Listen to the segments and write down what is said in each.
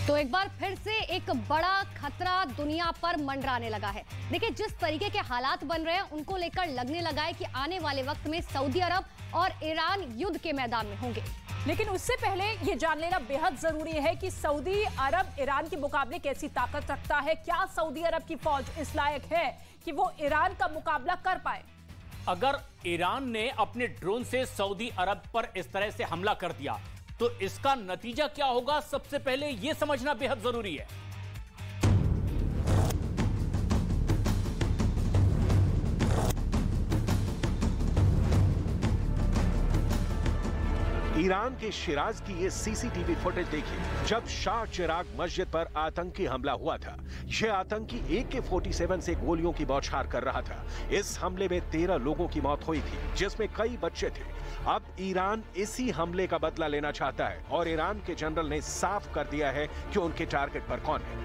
तो एक बार फिर से एक बड़ा खतरा दुनिया पर मंडराने लगा है। देखिए, जिस तरीके के हालात बन रहे हैं उनको लेकर लगने लगा है कि आने वाले वक्त में सऊदी अरब और ईरान युद्ध के मैदान में होंगे। लेकिन उससे पहले ये जान लेना बेहद जरूरी है कि सऊदी अरब ईरान के मुकाबले कैसी ताकत रखता है। क्या सऊदी अरब की फौज इस लायक है कि वो ईरान का मुकाबला कर पाए? अगर ईरान ने अपने ड्रोन से सऊदी अरब पर इस तरह से हमला कर दिया तो इसका नतीजा क्या होगा, सबसे पहले यह समझना बेहद जरूरी है। ईरान के शिराज की ये सीसीटीवी फुटेज देखिए। जब शाह चिराग मस्जिद पर आतंकी हमला हुआ था, यह आतंकी AK-47 से गोलियों की बौछार कर रहा था। इस हमले में 13 लोगों की मौत हुई थी, जिसमें कई बच्चे थे। अब ईरान इसी हमले का बदला लेना चाहता है और ईरान के जनरल ने साफ कर दिया है कि उनके टारगेट पर कौन है।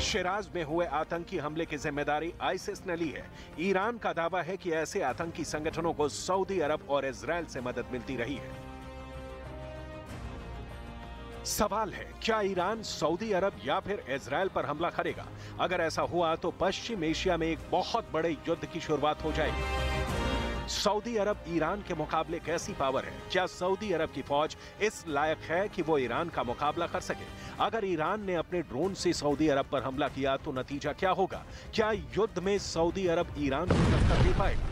शिराज में हुए आतंकी हमले की जिम्मेदारी आईसिस ने ली है। ईरान का दावा है कि ऐसे आतंकी संगठनों को सऊदी अरब और इजराइल से मदद मिलती रही है। सवाल है, क्या ईरान सऊदी अरब या फिर इजराइल पर हमला करेगा? अगर ऐसा हुआ तो पश्चिम एशिया में एक बहुत बड़े युद्ध की शुरुआत हो जाएगी। सऊदी अरब ईरान के मुकाबले कैसी पावर है? क्या सऊदी अरब की फौज इस लायक है कि वो ईरान का मुकाबला कर सके? अगर ईरान ने अपने ड्रोन से सऊदी अरब पर हमला किया तो नतीजा क्या होगा? क्या युद्ध में सऊदी अरब ईरान को टक्कर दे पाएगा?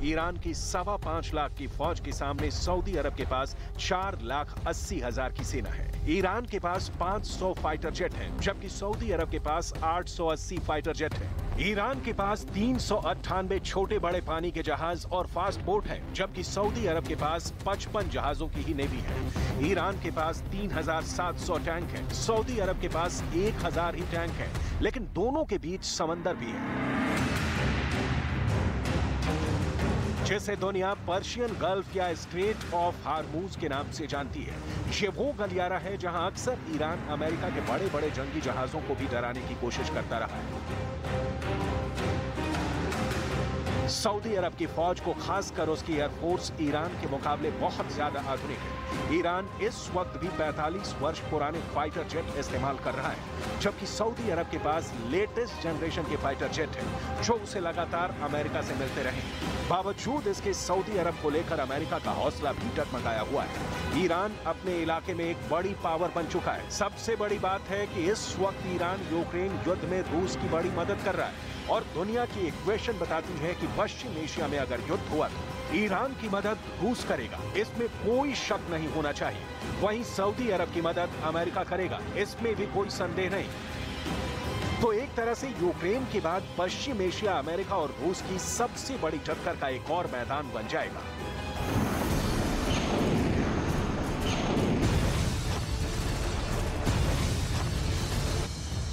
ईरान की 5.25 लाख की फौज के सामने सऊदी अरब के पास 4,80,000 की सेना है। ईरान के पास 500 फाइटर जेट हैं, जबकि सऊदी अरब के पास 880 फाइटर जेट हैं। ईरान के पास 398 छोटे बड़े पानी के जहाज और फास्ट बोट हैं, जबकि सऊदी अरब के पास 55 जहाजों की ही नेवी है। ईरान के पास 3,700 टैंक हैं, सऊदी अरब के पास 1,000 ही टैंक हैं, लेकिन दोनों के बीच समंदर भी है, जिसे दुनिया पर्शियन गल्फ या स्ट्रेट ऑफ हार्मूज के नाम से जानती है। ये वो गलियारा है जहां अक्सर ईरान अमेरिका के बड़े बड़े जंगी जहाजों को भी डराने की कोशिश करता रहा है। सऊदी अरब की फौज को, खासकर उसकी एयरफोर्स, ईरान के मुकाबले बहुत ज्यादा आधुनिक है। ईरान इस वक्त भी 45 वर्ष पुराने फाइटर जेट इस्तेमाल कर रहा है, जबकि सऊदी अरब के पास लेटेस्ट जनरेशन के फाइटर जेट हैं, जो उसे लगातार अमेरिका से मिलते रहे। बावजूद इसके सऊदी अरब को लेकर अमेरिका का हौसला भी डगमगाया हुआ है। ईरान अपने इलाके में एक बड़ी पावर बन चुका है। सबसे बड़ी बात है कि इस वक्त ईरान यूक्रेन युद्ध में रूस की बड़ी मदद कर रहा है और दुनिया की इक्वेशन बताती है कि पश्चिम एशिया में अगर युद्ध हुआ तो ईरान की मदद रूस करेगा, इसमें कोई शक नहीं होना चाहिए। वहीं सऊदी अरब की मदद अमेरिका करेगा, इसमें भी कोई संदेह नहीं। तो एक तरह से यूक्रेन के बाद पश्चिम एशिया अमेरिका और रूस की सबसे बड़ी टक्कर का एक और मैदान बन जाएगा।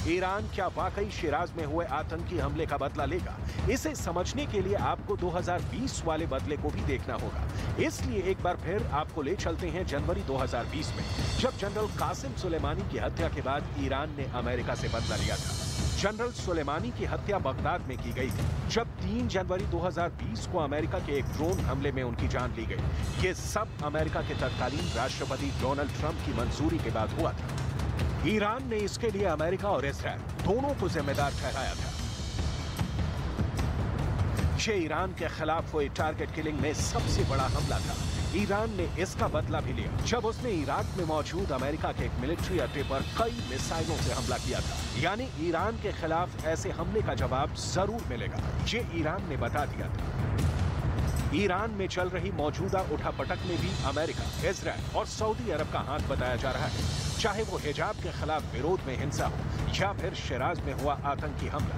ईरान क्या वाकई शिराज में हुए आतंकी हमले का बदला लेगा? इसे समझने के लिए आपको 2020 वाले बदले को भी देखना होगा। इसलिए एक बार फिर आपको ले चलते हैं जनवरी 2020 में, जब जनरल कासिम सुलेमानी की हत्या के बाद ईरान ने अमेरिका से बदला लिया था। जनरल सुलेमानी की हत्या बगदाद में की गई थी, जब 3 जनवरी 2020 को अमेरिका के एक ड्रोन हमले में उनकी जान ली गई। ये सब अमेरिका के तत्कालीन राष्ट्रपति डोनाल्ड ट्रंप की मंजूरी के बाद हुआ था। ईरान ने इसके लिए अमेरिका और इजराइल दोनों को जिम्मेदार ठहराया था। ये ईरान के खिलाफ हुए टारगेट किलिंग में सबसे बड़ा हमला था। ईरान ने इसका बदला भी लिया जब उसने इराक में मौजूद अमेरिका के एक मिलिट्री अड्डे पर कई मिसाइलों से हमला किया था। यानी ईरान के खिलाफ ऐसे हमले का जवाब जरूर मिलेगा, ये ईरान ने बता दिया था। ईरान में चल रही मौजूदा उठापटक में भी अमेरिका, इजराइल और सऊदी अरब का हाथ बताया जा रहा है, चाहे वो हिजाब के खिलाफ विरोध में हिंसा हो या फिर शिराज में हुआ आतंकी हमला।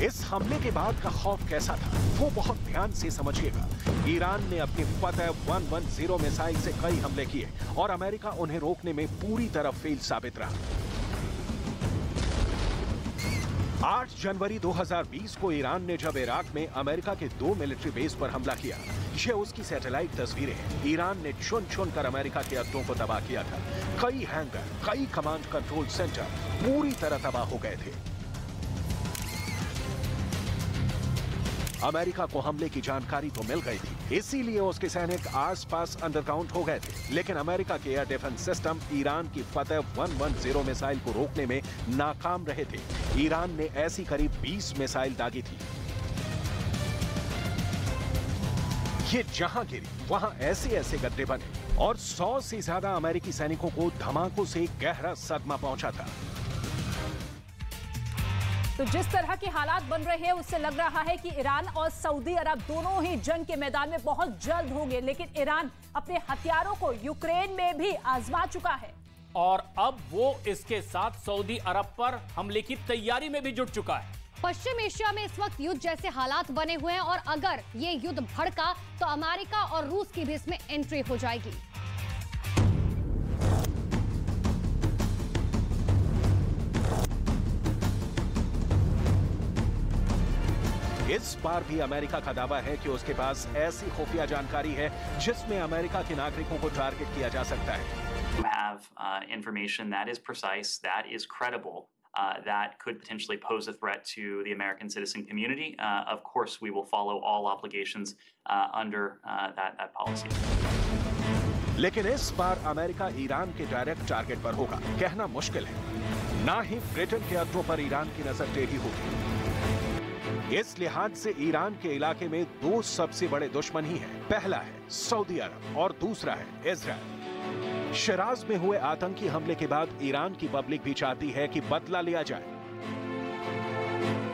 इस हमले के बाद का खौफ कैसा था वो बहुत ध्यान से समझिएगा। ईरान ने अपनी फतह 110 मिसाइल से कई हमले किए और अमेरिका उन्हें रोकने में पूरी तरह फेल साबित रहा। 8 जनवरी 2020 को ईरान ने जब इराक में अमेरिका के 2 मिलिट्री बेस पर हमला किया, ये उसकी सैटेलाइट तस्वीरें हैं। ईरान ने चुन कर अमेरिका के अड्डों को तबाह किया था। कई हैंगर, कई कमांड कंट्रोल सेंटर पूरी तरह तबाह हो गए थे। अमेरिका को हमले की जानकारी तो मिल गई थी, इसीलिए उसके सैनिक आसपास अंडरकाउंट हो गए थे। लेकिन अमेरिका के एयर डिफेंस सिस्टम ईरान की फतह 110 मिसाइल को रोकने में नाकाम रहे थे। ईरान ने ऐसी करीब 20 मिसाइल दागी थी। ये जहां गिरी वहां ऐसे गड्ढे बने और 100 से ज्यादा अमेरिकी सैनिकों को धमाकों से गहरा सदमा पहुंचा था। तो जिस तरह के हालात बन रहे हैं उससे लग रहा है कि ईरान और सऊदी अरब दोनों ही जंग के मैदान में बहुत जल्द होंगे। लेकिन ईरान अपने हथियारों को यूक्रेन में भी आजमा चुका है और अब वो इसके साथ सऊदी अरब पर हमले की तैयारी में भी जुट चुका है। पश्चिम एशिया में इस वक्त युद्ध जैसे हालात बने हुए हैं और अगर ये युद्ध भड़का तो अमेरिका और रूस की भी इसमें एंट्री हो जाएगी। इस बार भी अमेरिका का दावा है कि उसके पास ऐसी खुफिया जानकारी है जिसमें अमेरिका के नागरिकों को टारगेट किया जा सकता है। You have information that is precise, that is credible, that could potentially pose a threat to the American citizen community. Of course, we will follow all obligations under that policy. लेकिन इस बार America Iran के direct target पर होगा, कहना मुश्किल है। ना ही Britain के अड्डों पर ईरान की नजर टेढ़ी होगी। इस लिहाज से ईरान के इलाके में 2 सबसे बड़े दुश्मन ही हैं। पहला है सऊदी अरब और दूसरा है इजराइल। शिराज में हुए आतंकी हमले के बाद ईरान की पब्लिक भी चाहती है कि बदला लिया जाए।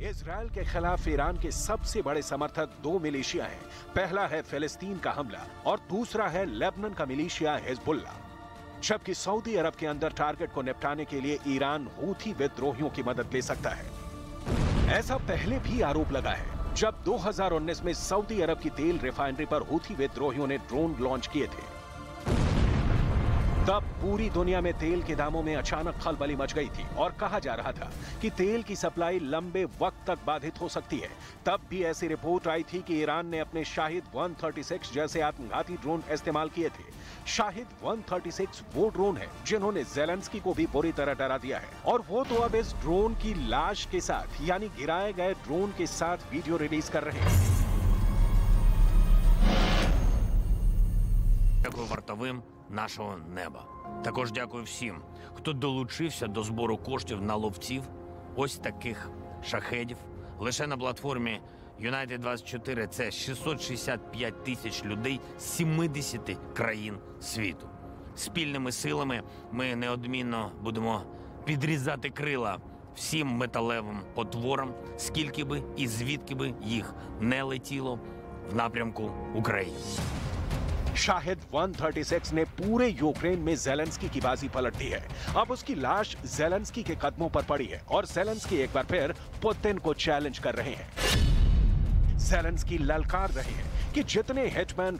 इजराइल के खिलाफ ईरान के सबसे बड़े समर्थक 2 मिलिशिया हैं। पहला है फिलिस्तीन का हमला और दूसरा है लेबनान का मिलिशिया हिजबुल्लाह। जबकि सऊदी अरब के अंदर टारगेट को निपटाने के लिए ईरान हूथी विद्रोहियों की मदद ले सकता है। ऐसा पहले भी आरोप लगा है जब 2019 में सऊदी अरब की तेल रिफाइनरी पर हूथी विद्रोहियों ने ड्रोन लॉन्च किए थे। तब पूरी दुनिया में तेल के दामों में अचानक खलबली मच गई थी और कहा जा रहा था कि तेल की सप्लाई लंबे वक्त तक बाधित हो सकती है। तब भी ऐसी रिपोर्ट आई थी कि ईरान ने अपने शाहिद 136 जैसे आत्मघाती ड्रोन इस्तेमाल किए थे। शाहिद 136 वो ड्रोन है जिन्होंने ज़ेलेंस्की को भी बुरी तरह डरा दिया है और वो तो अब इस ड्रोन की लाश के साथ यानी गिराए गए ड्रोन के साथ वीडियो रिलीज कर रहे हैं। Дякую вартовим нашого неба. Також дякую всім, хто долучився до збору коштів на ловців ось таких шахедів. Лише на платформі United 24 це 665 тисяч людей з 70 країн світу. Спільними силами ми неодмінно будемо підрізати крила всім металевим потворам, скільки би і звідки би їх не летіло в напрямку України. शाहिद 136 ने पूरे यूक्रेन में ज़ेलेंस्की की बाजी पलट दी है। अब उसकी लाश ज़ेलेंस्की के कदमों पर पड़ी है और ज़ेलेंस्की एक बार फिर पुतिन को चैलेंज कर रहे हैं। ज़ेलेंस्की ललकार रहे हैं कि जितने हिटमैन